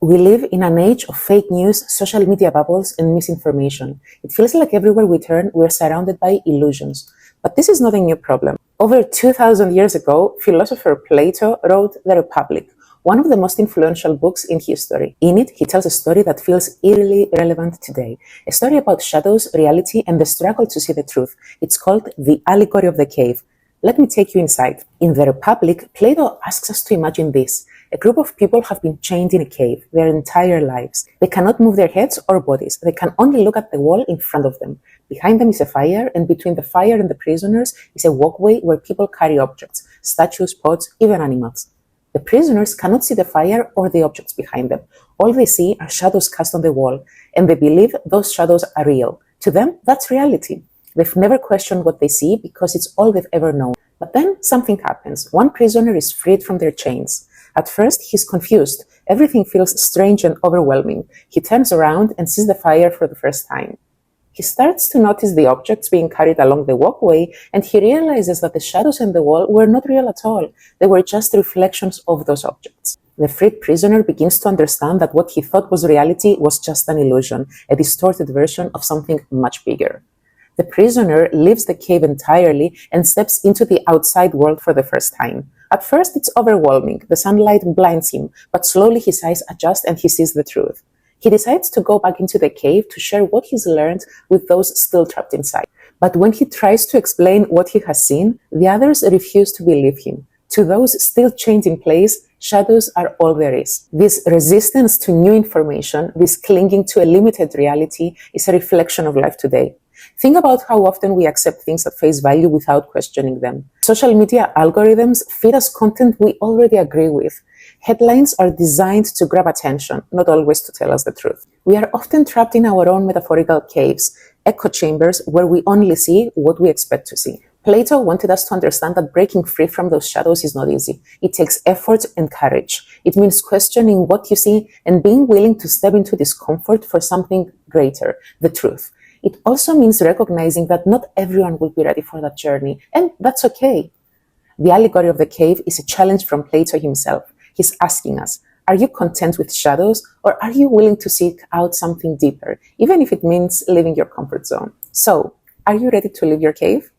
We live in an age of fake news, social media bubbles, and misinformation. It feels like everywhere we turn, we're surrounded by illusions. But this is not a new problem. Over 2,000 years ago, philosopher Plato wrote The Republic, one of the most influential books in history. In it, he tells a story that feels eerily relevant today. A story about shadows, reality, and the struggle to see the truth. It's called The Allegory of the Cave. Let me take you inside. In The Republic, Plato asks us to imagine this. A group of people have been chained in a cave their entire lives. They cannot move their heads or bodies. They can only look at the wall in front of them. Behind them is a fire, and between the fire and the prisoners is a walkway where people carry objects, statues, pots, even animals. The prisoners cannot see the fire or the objects behind them. All they see are shadows cast on the wall, and they believe those shadows are real. To them, that's reality. They've never questioned what they see because it's all they've ever known. But then something happens. One prisoner is freed from their chains. At first, he's confused. Everything feels strange and overwhelming. He turns around and sees the fire for the first time. He starts to notice the objects being carried along the walkway, and he realizes that the shadows on the wall were not real at all. They were just reflections of those objects. The freed prisoner begins to understand that what he thought was reality was just an illusion, a distorted version of something much bigger. The prisoner leaves the cave entirely and steps into the outside world for the first time. At first, it's overwhelming. The sunlight blinds him, but slowly his eyes adjust and he sees the truth. He decides to go back into the cave to share what he's learned with those still trapped inside. But when he tries to explain what he has seen, the others refuse to believe him. To those still chained in place, shadows are all there is. This resistance to new information, this clinging to a limited reality, is a reflection of life today. Think about how often we accept things at face value without questioning them. Social media algorithms feed us content we already agree with. Headlines are designed to grab attention, not always to tell us the truth. We are often trapped in our own metaphorical caves, echo chambers where we only see what we expect to see. Plato wanted us to understand that breaking free from those shadows is not easy. It takes effort and courage. It means questioning what you see and being willing to step into discomfort for something greater, the truth. It also means recognizing that not everyone will be ready for that journey, and that's okay. The Allegory of the Cave is a challenge from Plato himself. He's asking us, are you content with shadows, or are you willing to seek out something deeper, even if it means leaving your comfort zone? So, are you ready to leave your cave?